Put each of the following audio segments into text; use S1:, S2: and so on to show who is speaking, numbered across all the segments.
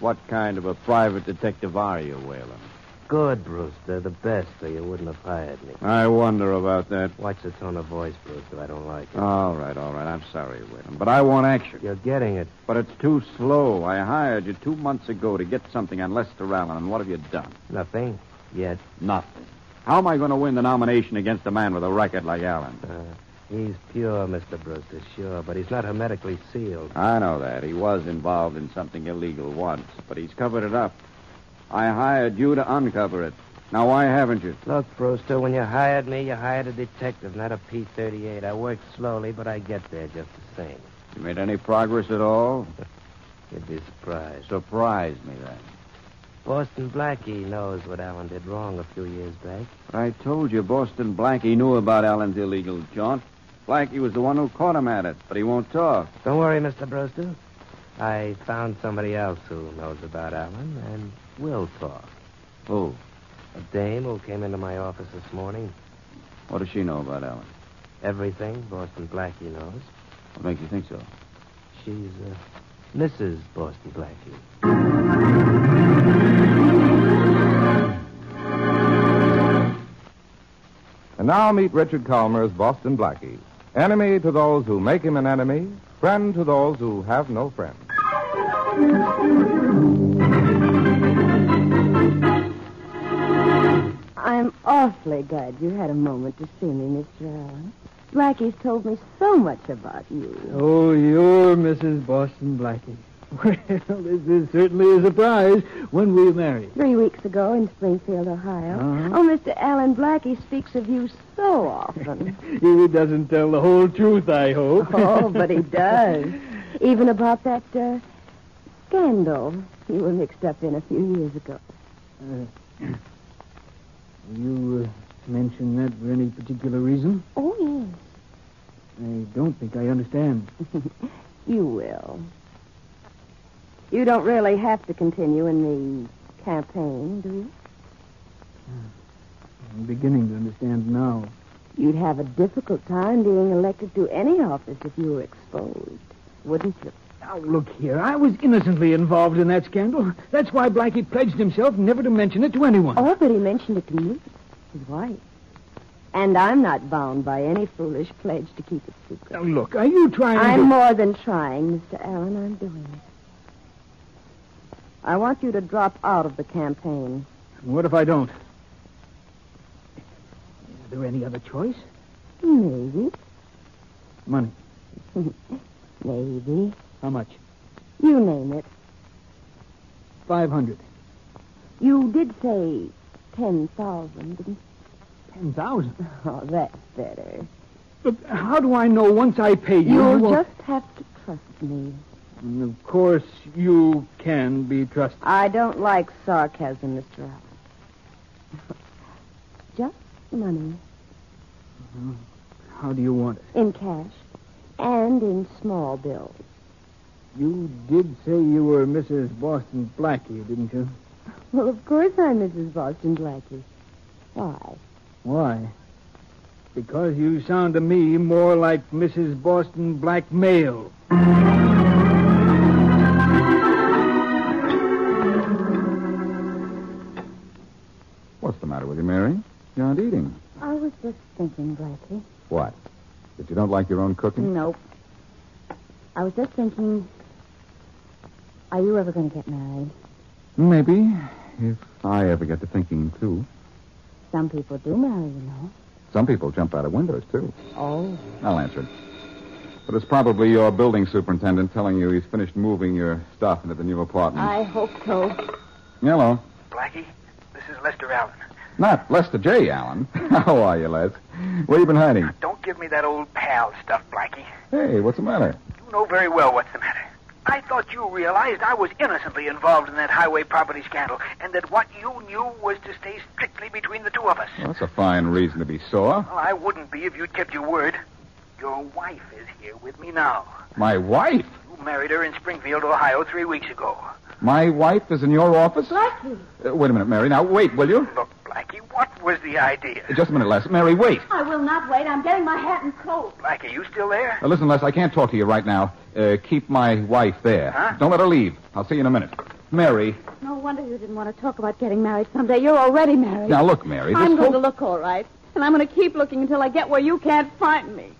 S1: What kind of a private detective are you, Whalen?
S2: Good, Brewster. The best, or you wouldn't have hired me.
S1: I wonder about that.
S2: Watch the tone of voice, Brewster. I don't like it.
S1: All right. I'm sorry, Whalen. But I want action.
S2: You're getting it.
S1: But it's too slow. I hired you 2 months ago to get something on Lester Allen, and what have you done?
S2: Nothing. Yet.
S1: Nothing. How am I going to win the nomination against a man with a record like Allen?
S2: He's pure, Mr. Brewster, sure, but he's not hermetically sealed.
S1: I know that. He was involved in something illegal once, but he's covered it up. I hired you to uncover it. Now, why haven't you?
S2: Look, Brewster, when you hired me, you hired a detective, not a P-38. I worked slowly, but I get there just the same.
S1: You made any progress at all?
S2: You'd be surprised.
S1: Surprise me, then.
S2: Boston Blackie knows what Allen did wrong a few years back.
S1: I told you Boston Blackie knew about Allen's illegal jaunt. Blackie was the one who caught him at it, but he won't talk.
S2: Don't worry, Mr. Brewster. I found somebody else who knows about Allen and will talk.
S1: Who?
S2: A dame who came into my office this morning.
S1: What does she know about Allen?
S2: Everything Boston Blackie knows.
S1: What makes you think so?
S2: She's Mrs. Boston Blackie.
S3: And now meet Richard Calmer's Boston Blackie. Enemy to those who make him an enemy, friend to those who have no friend.
S4: I'm awfully glad you had a moment to see me, Mr. Allen. Blackie's told me so much about you.
S5: Oh, you're Mrs. Boston Blackie. Well, this is certainly a surprise. When were you married?
S4: 3 weeks ago in Springfield, Ohio.
S5: Uh-huh.
S4: Oh, Mr. Allen Blackie speaks of you so often.
S5: He doesn't tell the whole truth, I hope.
S4: Oh, but he does. Even about that scandal you were mixed up in a few years ago.
S5: You mention that for any particular reason?
S4: Oh, yes.
S5: I don't think I understand.
S4: You will. You don't really have to continue in the campaign, do you?
S5: I'm beginning to understand now.
S4: You'd have a difficult time being elected to any office if you were exposed, wouldn't you?
S5: Now, look here. I was innocently involved in that scandal. That's why Blackie pledged himself never to mention it to anyone.
S4: Oh, but he mentioned it to me, his wife. And I'm not bound by any foolish pledge to keep it secret.
S5: Now, look, are you trying to...
S4: I'm more than trying, Mr. Allen. I'm doing it. I want you to drop out of the campaign.
S5: What if I don't? Is there any other choice?
S4: Maybe.
S5: Money.
S4: Maybe.
S5: How much?
S4: You name it.
S5: 500.
S4: You did say 10,000, didn't you?
S5: 10,000?
S4: Oh, that's better.
S5: But how do I know once I pay you...
S4: You'll just have to trust me.
S5: And of course, you can be trusted.
S4: I don't like sarcasm, Mr. Allen. Just money.
S5: How do you want it?
S4: In cash. And in small bills.
S5: You did say you were Mrs. Boston Blackie, didn't you?
S4: Well, of course I'm Mrs. Boston Blackie. Why?
S5: Why? Because you sound to me more like Mrs. Boston Blackmail.
S3: What's the matter with you, Mary? You aren't eating.
S4: I was just thinking, Blackie.
S3: What? That you don't like your own cooking?
S4: Nope. I was just thinking, are you ever going to get married?
S3: Maybe, if I ever get to thinking, too.
S4: Some people do marry, you know.
S3: Some people jump out of windows, too.
S4: Oh.
S3: I'll answer it. But it's probably your building superintendent telling you he's finished moving your stuff into the new apartment.
S4: I hope so.
S3: Hello.
S6: Blackie, this is Lester Allen.
S3: Not Lester J. Allen. How are you, Les? Where you been hiding?
S6: Don't give me that old pal stuff, Blackie.
S3: Hey, what's the matter?
S6: You know very well what's the matter. I thought you realized I was innocently involved in that highway property scandal, and that what you knew was to stay strictly between the two of us.
S3: Well, that's a fine reason to be sore.
S6: Well, I wouldn't be if you'd kept your word. Your wife is here with me now.
S3: My wife?
S6: You married her in Springfield, Ohio, 3 weeks ago.
S3: My wife is in your office?
S4: Blackie.
S3: Wait a minute, Mary. Now, wait, will you?
S6: Look, Blackie, what was the idea?
S3: Just a minute, Les. Mary, wait.
S4: I will not wait. I'm getting my hat and coat.
S6: Blackie, you still there?
S3: Listen, Les, I can't talk to you right now. Keep my wife there.
S6: Huh?
S3: Don't let her leave. I'll see you in a minute. Mary.
S4: No wonder you didn't want to talk about getting married someday. You're already married.
S3: Now, look, Mary.
S4: I'm
S3: this
S4: going to
S3: whole...
S4: look all right. And I'm going to keep looking until I get where you can't find me.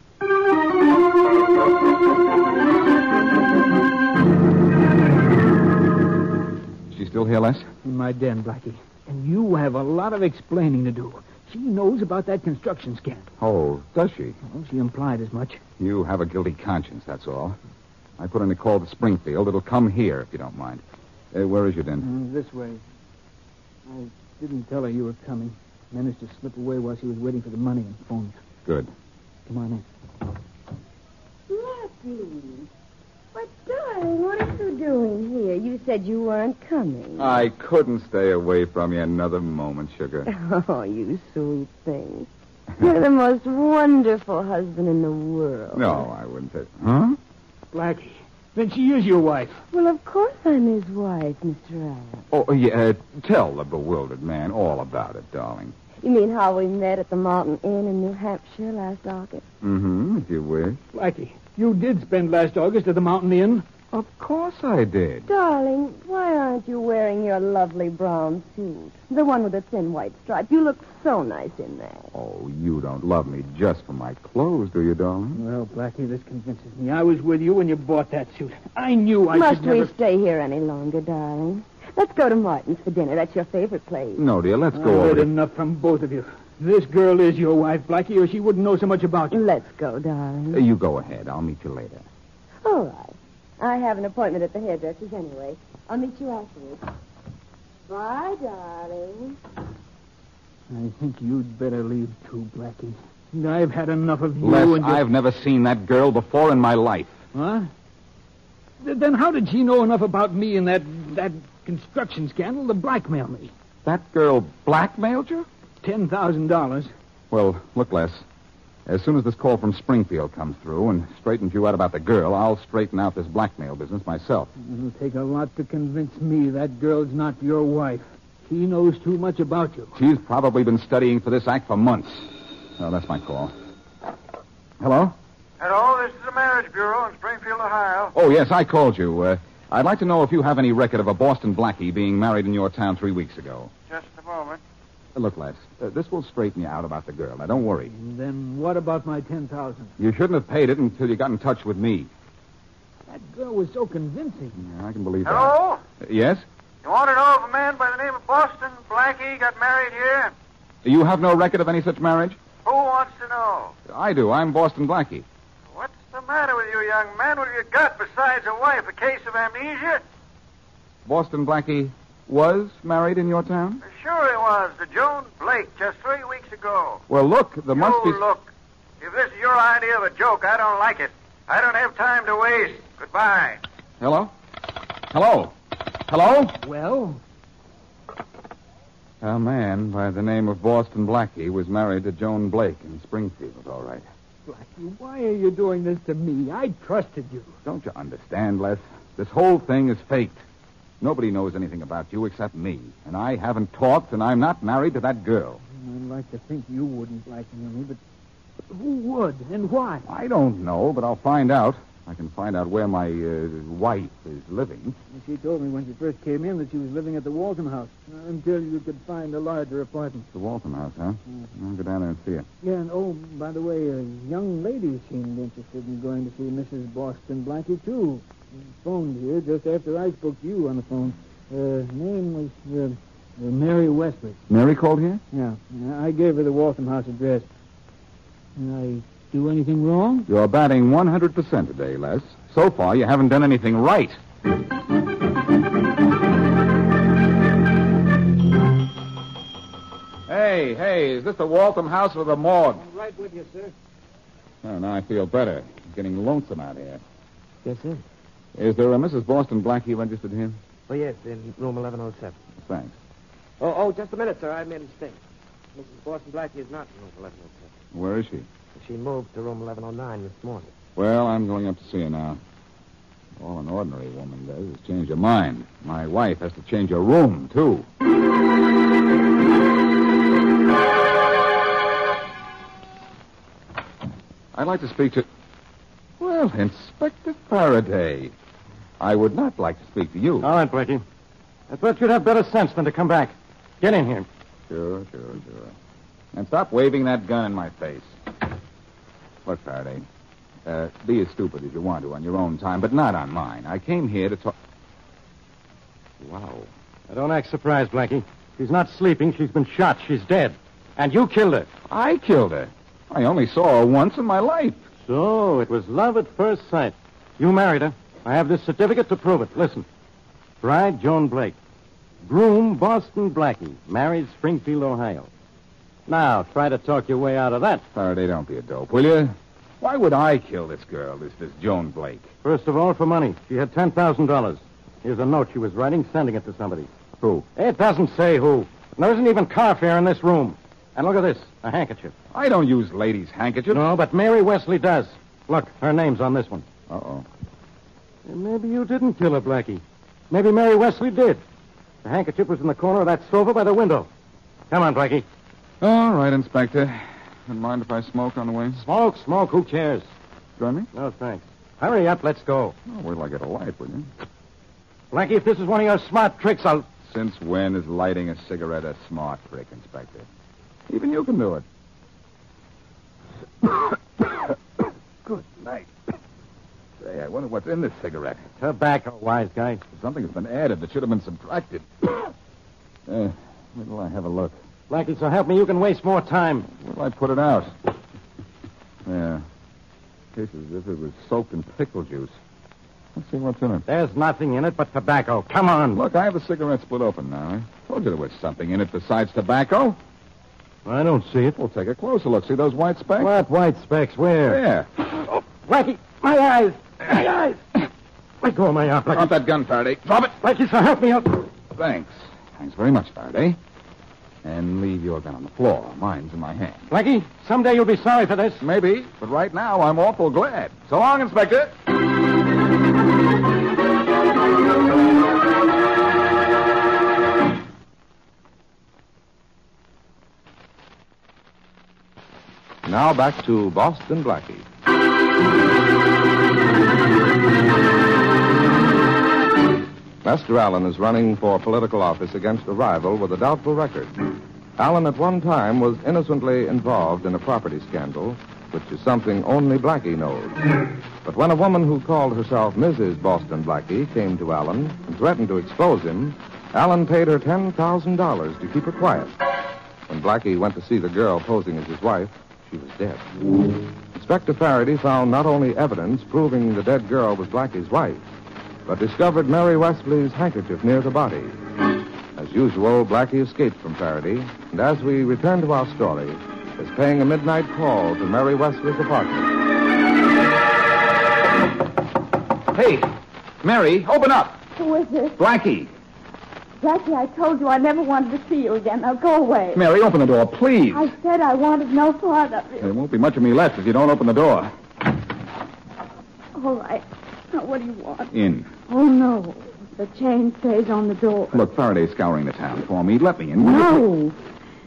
S3: She's still here, Les?
S5: In my den, Blackie. And you have a lot of explaining to do. She knows about that construction scandal.
S3: Oh, does she?
S5: Well, she implied as much.
S3: You have a guilty conscience, that's all. I put in a call to Springfield. It'll come here, if you don't mind. Where is your den?
S5: This way. I didn't tell her you were coming. Managed to slip away while she was waiting for the money and phones.
S3: Good.
S5: Come on in.
S4: Blackie. But, darling, what are you doing here? You said you weren't coming.
S3: I couldn't stay away from you another moment, sugar.
S4: Oh, you sweet thing. You're the most wonderful husband in the world.
S3: No, I wouldn't say... Huh?
S5: Blackie. Then she is your wife.
S4: Well, of course I'm his wife, Mr. Adams.
S3: Oh, yeah, tell the bewildered man all about it, darling.
S4: You mean how we met at the Mountain Inn in New Hampshire last August?
S3: Mm-hmm, if you wish.
S5: Blackie, you did spend last August at the Mountain Inn.
S3: Of course I did.
S4: Darling, why aren't you wearing your lovely brown suit? The one with the thin white stripe. You look so nice in that.
S3: Oh, you don't love me just for my clothes, do you, darling?
S5: Well, Blackie, this convinces me. I was with you when you bought that suit. I knew I
S4: Must
S5: should never...
S4: we stay here any longer, darling? Let's go to Martin's for dinner. That's your favorite place.
S3: No, dear, let's
S5: I've
S3: go
S5: heard
S3: over...
S5: enough from both of you. This girl is your wife, Blackie, or she wouldn't know so much about you.
S4: Let's go, darling.
S3: You go ahead. I'll meet you later.
S4: All right. I have an appointment at the hairdresser's anyway. I'll meet you afterwards. Bye, darling.
S5: I think you'd better leave, too, Blackie. I've had enough of you
S3: Les,
S5: and your...
S3: I've never seen that girl before in my life.
S5: Huh? Then how did she know enough about me and that construction scandal to blackmail me?
S3: That girl blackmailed you?
S5: $10,000.
S3: Well, look, Les. As soon as this call from Springfield comes through and straightens you out about the girl, I'll straighten out this blackmail business myself.
S5: It'll take a lot to convince me that girl's not your wife. She knows too much about you.
S3: She's probably been studying for this act for months. Oh, that's my call. Hello?
S7: Hello, this is the Marriage Bureau in Springfield, Ohio.
S3: Oh, yes, I called you. I'd like to know if you have any record of a Boston Blackie being married in your town 3 weeks ago.
S7: Just a moment.
S3: Look, Les, this will straighten you out about the girl. Now, don't worry.
S5: And then what about my $10,000?
S3: You shouldn't have paid it until you got in touch with me.
S5: That girl was so convincing.
S3: Yeah, I can believe
S7: Hello?
S3: that. Yes?
S7: You want to know if a man by the name of Boston Blackie got married here?
S3: You have no record of any such marriage?
S7: Who wants to know?
S3: I do. I'm Boston Blackie.
S7: What's the matter with you, young man? What have you got besides a wife? A case of amnesia?
S3: Boston Blackie was married in your town?
S7: Sure he was. To Joan Blake just 3 weeks ago.
S3: Well, look, there must be...
S7: Look. If this is your idea of a joke, I don't like it. I don't have time to waste. Goodbye.
S3: Hello? Hello? Hello?
S5: Well?
S3: A man by the name of Boston Blackie was married to Joan Blake in Springfield, all right.
S5: Blackie, why are you doing this to me? I trusted you.
S3: Don't you understand, Les? This whole thing is faked. Nobody knows anything about you except me. And I haven't talked, and I'm not married to that girl.
S5: I'd like to think you wouldn't blackmail me, but who would and why?
S3: I don't know, but I'll find out. I can find out where my wife is living.
S5: She told me when she first came in that she was living at the Walton House until you could find a larger apartment.
S3: The Walton House, huh? I'll go down there and see it.
S5: Yeah, and oh, by the way, a young lady seemed interested in going to see Mrs. Boston Blackie, too. She phoned here just after I spoke to you on the phone. Her name was Mary Westlake.
S3: Mary called here?
S5: Yeah. I gave her the Walton House address. Did I do anything wrong?
S3: You're batting 100% today, Les. So far, you haven't done anything right. Hey, is this the Waltham House or the morgue?
S5: I'm right with you, sir.
S3: Oh, now I feel better. I'm getting lonesome out here.
S2: Yes, sir.
S3: Is there a Mrs. Boston Blackie registered here?
S2: Oh, yes, in room 1107.
S3: Thanks.
S2: Oh, just a minute, sir. I made a mistake. Mrs. Boston Blackie is not in room 1107.
S3: Where is she?
S2: She moved to room 1109 this morning.
S3: Well, I'm going up to see her now. All an ordinary woman does is change her mind. My wife has to change her room, too. I'd like to speak to... Well, Inspector Faraday. I would not like to speak to you.
S8: All right, Blackie. I thought you'd have better sense than to come back. Get in here.
S3: Sure. And stop waving that gun in my face. Look, Faraday, be as stupid as you want to on your own time, but not on mine. I came here to talk... Wow.
S8: Now, don't act surprised, Blackie. She's not sleeping. She's been shot. She's dead. And you killed her.
S3: I killed her. I only saw her once in my life.
S8: So, it was love at first sight. You married her. I have this certificate to prove it. Listen. Bride, Joan Blake. Groom, Boston Blackie. Married, Springfield, Ohio. Now, try to talk your way out of that.
S3: Faraday, don't be a dope, will you? Why would I kill this girl, this Joan Blake?
S8: First of all, for money. She had $10,000. Here's a note she was writing, sending it to somebody.
S3: Who?
S8: It doesn't say who. And there isn't even car fare in this room. And look at this, a handkerchief.
S3: I don't use ladies' handkerchiefs.
S8: No, but Mary Wesley does. Look, her name's on this one.
S3: Uh-oh.
S8: And maybe you didn't kill her, Blackie. Maybe Mary Wesley did. The handkerchief was in the corner of that sofa by the window. Come on, Blackie.
S3: All right, Inspector. Don't mind if I smoke on the way?
S8: Smoke, who cares?
S3: Join me?
S8: No, thanks. Hurry up, let's go.
S3: Oh, wait till I get a light, will you?
S8: Blackie, if this is one of your smart tricks, I'll...
S3: Since when is lighting a cigarette a smart trick, Inspector? Even you can do it. Good night. Say, I wonder what's in this cigarette.
S8: Tobacco, wise guy.
S3: Something has been added that should have been subtracted. Wait till I have a look.
S8: Blackie, so help me, you can waste more time.
S3: Where will I put it out? Yeah. Tastes as if it was soaked in pickle juice. Let's see what's in it.
S8: There's nothing in it but tobacco. Come on.
S3: Look, I have the cigarette split open now. I told you there was something in it besides tobacco.
S8: I don't see it.
S3: We'll take a closer look. See those white specks?
S8: What white specks? Where?
S3: There.
S8: Oh, Blackie, my eyes. My eyes. Let go of my arm, Blackie.
S3: Drop that gun, Faraday. Drop it.
S8: Blackie, so help me out.
S3: Thanks. Thanks very much, Faraday. And leave your gun on the floor. Mine's in my hand.
S8: Blackie, someday you'll be sorry for this.
S3: Maybe, but right now I'm awful glad. So long, Inspector.
S9: Now back to Boston Blackie. Lester Allen is running for political office against a rival with a doubtful record. Allen at one time was innocently involved in a property scandal, which is something only Blackie knows. But when a woman who called herself Mrs. Boston Blackie came to Allen and threatened to expose him, Allen paid her $10,000 to keep her quiet. When Blackie went to see the girl posing as his wife, she was dead. Inspector Faraday found not only evidence proving the dead girl was Blackie's wife, but discovered Mary Wesley's handkerchief near the body. As usual, Blackie escaped from Faraday, and as we return to our story, is paying a midnight call to Mary Wesley's apartment.
S3: Hey, Mary, open up.
S4: Who is it?
S3: Blackie.
S4: Blackie, I told you I never wanted to see you again. Now go away.
S3: Mary, open the door, please.
S4: I said I wanted no part of you.
S3: There won't be much of me left if you don't open the door.
S4: All right. Now, what do you want?
S3: In.
S4: Oh, no. The chain stays on the door.
S3: Look, Faraday's scouring the town for me. Let me in.
S4: No.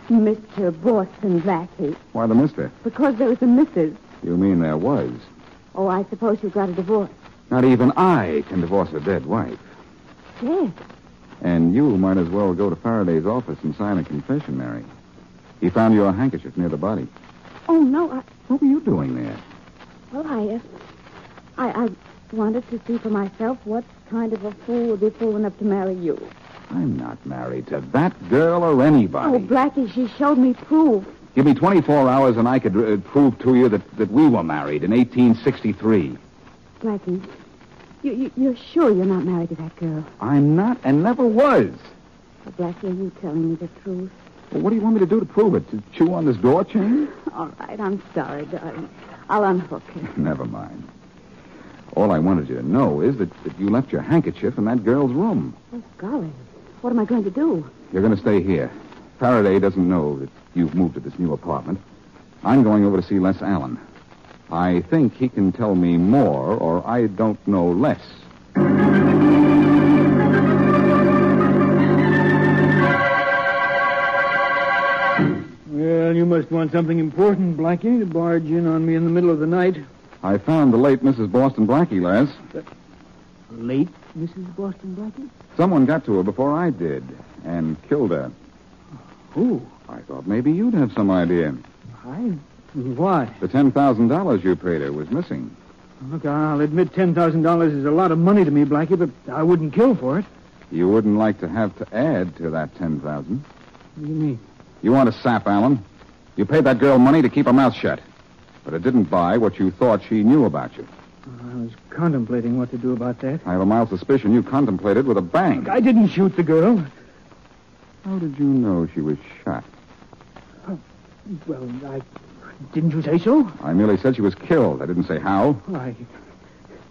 S4: Mr. Boston Blackie.
S3: Why the mister?
S4: Because there was a Mrs.
S3: You mean there was?
S4: Oh, I suppose you got a divorce.
S3: Not even I can divorce a dead wife.
S4: Yes.
S3: And you might as well go to Faraday's office and sign a confession, Mary. He found your handkerchief near the body.
S4: Oh, no,
S3: What were you doing there?
S4: Well, I wanted to see for myself what kind of a fool would be fool enough to marry you.
S3: I'm not married to that girl or anybody.
S4: Oh, Blackie, she showed me proof.
S3: Give me 24 hours and I could prove to you that we were married in 1863.
S4: Blackie, you're sure you're not married to that girl?
S3: I'm not and never was.
S4: Well, Blackie, are you telling me the truth?
S3: Well, what do you want me to do to prove it? To chew on this door chain?
S4: All right, I'm sorry, darling. I'll unhook her.
S3: Never mind. All I wanted you to know is that you left your handkerchief in that girl's room.
S4: Oh, golly. What am I going to do?
S3: You're going to stay here. Faraday doesn't know that you've moved to this new apartment. I'm going over to see Les Allen. I think he can tell me more, or I don't know less.
S5: Well, you must want something important, Blackie, to barge in on me in the middle of the night.
S3: I found the late Mrs. Boston Blackie, Les.
S5: Late Mrs. Boston Blackie?
S3: Someone got to her before I did and killed her.
S5: Who?
S3: I thought maybe you'd have some idea.
S5: Why?
S3: The $10,000 you paid her was missing.
S5: Look, I'll admit $10,000 is a lot of money to me, Blackie, but I wouldn't kill for it.
S3: You wouldn't like to have to add to that $10,000.
S5: What do you mean?
S3: You want to sap, Allen. You paid that girl money to keep her mouth shut. But it didn't buy what you thought she knew about you.
S5: I was contemplating what to do about that.
S3: I have a mild suspicion you contemplated with a bang.
S5: Look, I didn't shoot the girl.
S3: How did you know she was shot?
S5: Well, didn't you say so?
S3: I merely said she was killed. I didn't say how.
S5: I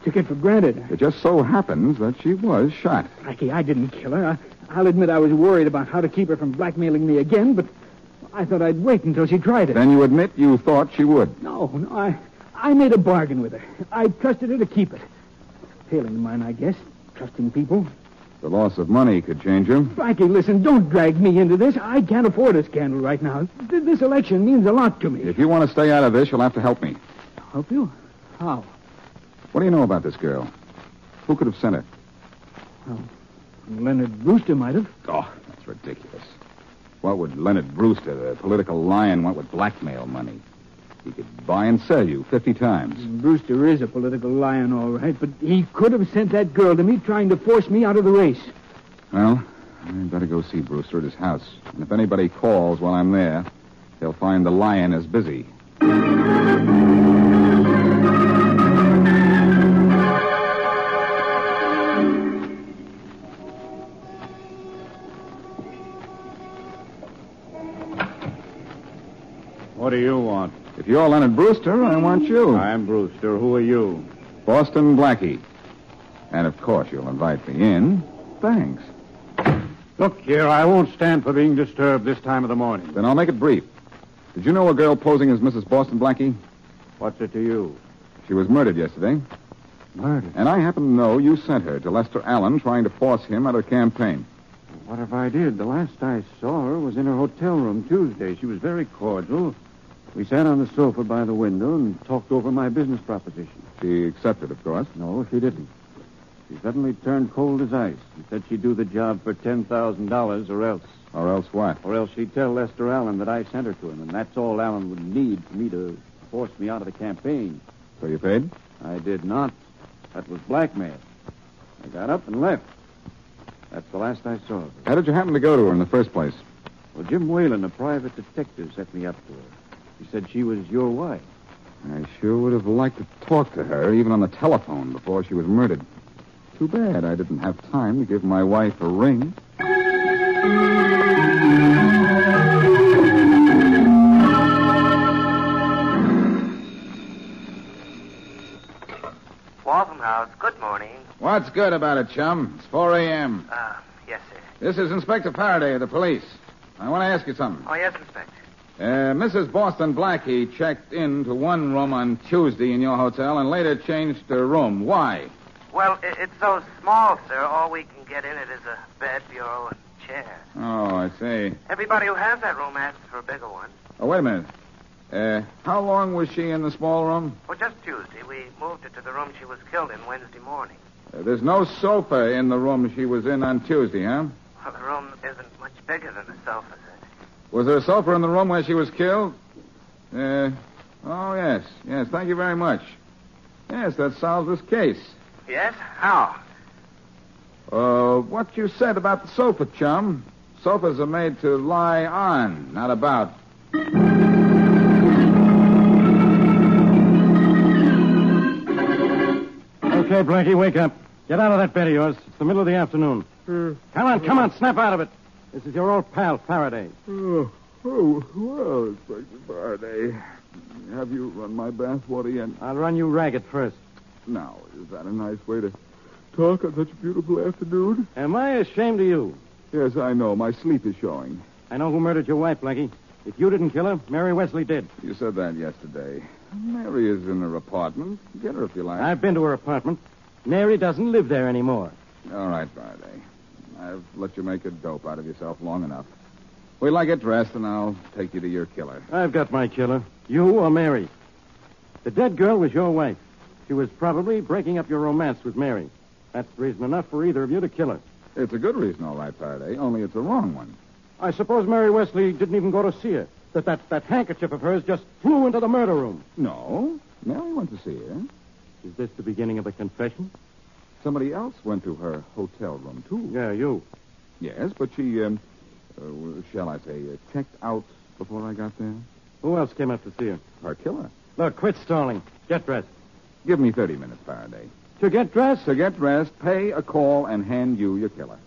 S5: took it for granted.
S3: It just so happens that she was shot.
S5: Blackie, I didn't kill her. I'll admit I was worried about how to keep her from blackmailing me again, but I thought I'd wait until she tried it.
S3: Then you admit you thought she would?
S5: No, I made a bargain with her. I trusted her to keep it. Failing of mine, I guess. Trusting people.
S3: The loss of money could change her.
S5: Blackie, listen, don't drag me into this. I can't afford a scandal right now. This election means a lot to me.
S3: If you want to stay out of this, you'll have to help me.
S5: Help you? How?
S3: What do you know about this girl? Who could have sent her?
S5: Well, Leonard Brewster might have.
S3: Oh, that's ridiculous. What would Leonard Brewster, the political lion, want with blackmail money? He could buy and sell you 50 times.
S5: Brewster is a political lion, all right, but he could have sent that girl to me trying to force me out of the race.
S3: Well, I'd better go see Brewster at his house. And if anybody calls while I'm there, they'll find the lion is busy.
S1: What do you want?
S3: If you're Leonard Brewster, I want you.
S1: I'm Brewster. Who are you?
S3: Boston Blackie. And of course you'll invite me in. Thanks.
S1: Look here, I won't stand for being disturbed this time of the morning.
S3: Then I'll make it brief. Did you know a girl posing as Mrs. Boston Blackie?
S1: What's it to you?
S3: She was murdered yesterday.
S1: Murdered?
S3: And I happen to know you sent her to Lester Allen trying to force him out of the campaign.
S1: What if I did? The last I saw her was in her hotel room Tuesday. She was very cordial. We sat on the sofa by the window and talked over my business proposition.
S3: She accepted, of course.
S1: No, she didn't. She suddenly turned cold as ice and said she'd do the job for $10,000 or else.
S3: Or else what?
S1: Or else she'd tell Lester Allen that I sent her to him, and that's all Allen would need for me to force me out of the campaign.
S3: So you paid?
S1: I did not. That was blackmail. I got up and left. That's the last I saw of her.
S3: How did you happen to go to her in the first place?
S1: Well, Jim Whalen, a private detective, set me up to her. He said she was your wife.
S3: I sure would have liked to talk to her, even on the telephone, before she was murdered. Too bad I didn't have time to give my wife a ring.
S2: Waltham House, good morning.
S3: What's good about it, chum? It's 4 a.m.
S2: Yes, sir.
S3: This is Inspector Faraday of the police. I want to ask you something.
S2: Oh, yes, Inspector.
S3: Mrs. Boston Blackie checked into one room on Tuesday in your hotel and later changed her room. Why?
S2: Well, it's so small, sir. All we can get in it is a bed, bureau, and chair.
S3: Oh, I see.
S2: Everybody who has that room asks for a bigger one.
S3: Oh, wait a minute. How long was she in the small room?
S2: Well, just Tuesday. We moved her to the room she was killed in Wednesday morning.
S3: There's no sofa in the room she was in on Tuesday, huh?
S2: Well, the room isn't much bigger than the sofa, sir.
S3: Was there a sofa in the room where she was killed? Oh, yes. Yes, thank you very much. Yes, that solves this case.
S2: Yes? How?
S3: What you said about the sofa, chum. Sofas are made to lie on, not about.
S8: Okay, Blackie, wake up. Get out of that bed of yours. It's the middle of the afternoon. Come on, snap out of it. This is your old pal, Faraday.
S5: Well, Inspector Faraday.
S3: Have you run my bath water yet?
S8: I'll run you ragged first.
S3: Now, is that a nice way to talk on such a beautiful afternoon?
S8: Am I ashamed of you?
S3: Yes, I know. My sleep is showing.
S8: I know who murdered your wife, Blackie. If you didn't kill her, Mary Wesley did.
S3: You said that yesterday. Mary is in her apartment. Get her if you like.
S8: I've been to her apartment. Mary doesn't live there anymore.
S3: All right, Faraday. I've let you make a dope out of yourself long enough. Wait till I get dressed, and I'll take you to your killer.
S8: I've got my killer. You or Mary. The dead girl was your wife. She was probably breaking up your romance with Mary. That's reason enough for either of you to kill her.
S3: It's a good reason, all right, Faraday, only it's a wrong one.
S8: I suppose Mary Wesley didn't even go to see her. That handkerchief of hers just flew into the murder room.
S3: No. Mary went to see her.
S8: Is this the beginning of a confession?
S3: Somebody else went to her hotel room, too.
S8: Yeah, you.
S3: Yes, but she, shall I say, checked out before I got there.
S8: Who else came up to see her?
S3: Her killer.
S8: Look, quit stalling. Get dressed.
S3: Give me 30 minutes, Faraday.
S8: To get dressed?
S3: To get dressed, pay a call, and hand you your killer.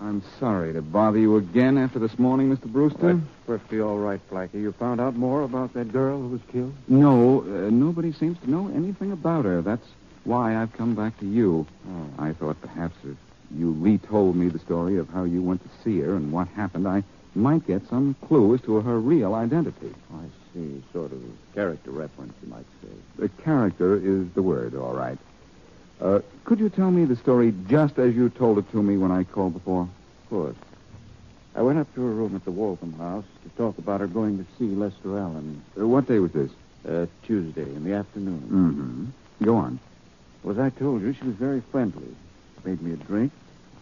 S3: I'm sorry to bother you again after this morning, Mr. Brewster.
S1: That's perfectly all right, Blackie. You found out more about that girl who was killed?
S3: No, nobody seems to know anything about her. That's why I've come back to you.
S1: Oh.
S3: I thought perhaps if you retold me the story of how you went to see her and what happened, I might get some clue as to her real identity.
S1: I see. Sort of character reference, you might say.
S3: The character is the word, all right. Could you tell me the story just as you told it to me when I called before?
S1: Of course. I went up to her room at the Waltham house to talk about her going to see Lester Allen.
S3: What day was this?
S1: Tuesday in the afternoon.
S3: Mm-hmm. Go on.
S1: Well, as I told you, she was very friendly. Made me a drink.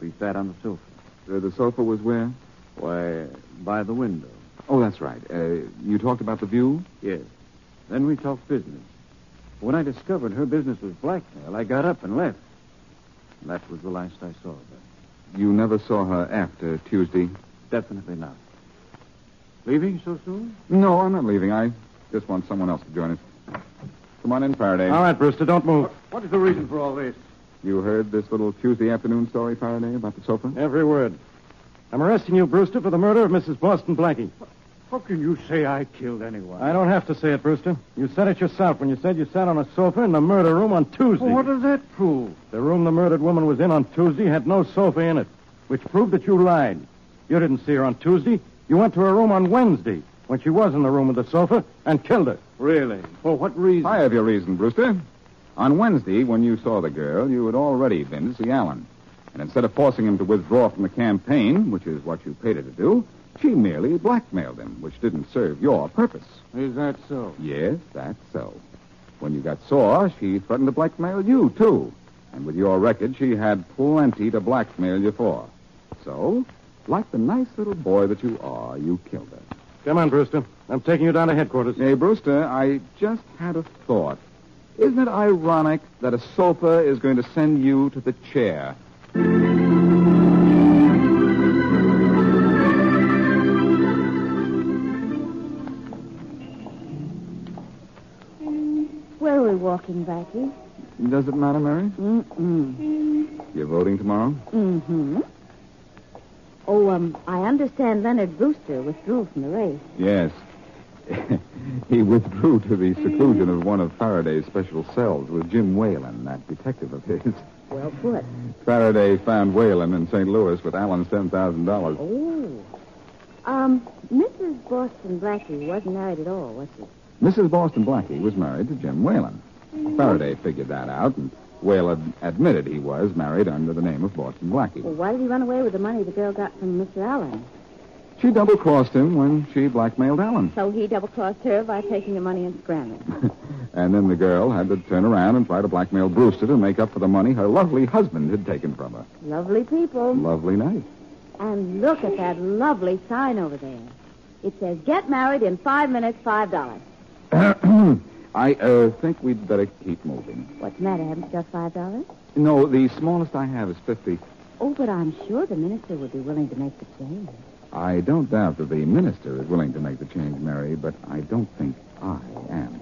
S1: We sat on the sofa.
S3: The sofa was where?
S1: Why, by the window.
S3: Oh, that's right. You talked about the view?
S1: Yes. Then we talked business. When I discovered her business was blackmail, I got up and left. And that was the last I saw of her.
S3: You never saw her after Tuesday?
S1: Definitely not. Leaving so soon?
S3: No, I'm not leaving. I just want someone else to join us. Come on in, Faraday.
S8: All right, Brewster, don't move.
S1: What is the reason for all this?
S3: You heard this little Tuesday afternoon story, Faraday, about the sofa?
S8: Every word. I'm arresting you, Brewster, for the murder of Mrs. Boston Blackie.
S1: How can you say I killed anyone?
S8: I don't have to say it, Brewster. You said it yourself when you said you sat on a sofa in the murder room on Tuesday.
S1: Well, what does that prove?
S8: The room the murdered woman was in on Tuesday had no sofa in it, which proved that you lied. You didn't see her on Tuesday. You went to her room on Wednesday, when she was in the room with the sofa, and killed her.
S1: Really? For what reason?
S3: I have your reason, Brewster. On Wednesday, when you saw the girl, you had already been to see Allen. And instead of forcing him to withdraw from the campaign, which is what you paid her to do, she merely blackmailed him, which didn't serve your purpose.
S1: Is that so?
S3: Yes, that's so. When you got sore, she threatened to blackmail you, too. And with your record, she had plenty to blackmail you for. So, like the nice little boy that you are, you killed her.
S8: Come on, Brewster. I'm taking you down to headquarters.
S3: Hey, Brewster, I just had a thought. Isn't it ironic that a sofa is going to send you to the chair?
S4: Where are we walking, Blackie?
S3: Does it matter, Mary?
S4: Mm-mm.
S3: You're voting tomorrow?
S4: Mm-hmm. Oh, I understand Leonard Brewster withdrew from the race.
S3: Yes. He withdrew to the seclusion of one of Faraday's special cells with Jim Whalen, that detective of his.
S4: Well put.
S3: Faraday found Whalen in St. Louis with Allen's $10,000.
S4: Oh. Mrs. Boston Blackie wasn't married at all, was she?
S3: Mrs. Boston Blackie was married to Jim Whalen. Faraday figured that out, and Whalen admitted he was married under the name of Boston Blackie.
S4: Well, why did he run away with the money the girl got from Mr. Allen?
S3: She double-crossed him when she blackmailed Allen.
S4: So he double-crossed her by taking the money and scrambling.
S3: And then the girl had to turn around and try to blackmail Brewster to make up for the money her lovely husband had taken from her.
S4: Lovely people.
S3: Lovely night.
S4: And look at that lovely sign over there. It says, get married in 5 minutes, $5.
S3: I think we'd better keep moving.
S4: What's the matter? Haven't you got $5?
S3: No, the smallest I have is 50.
S4: Oh, but I'm sure the minister would be willing to make the change.
S3: I don't doubt that the minister is willing to make the change, Mary, but I don't think I am.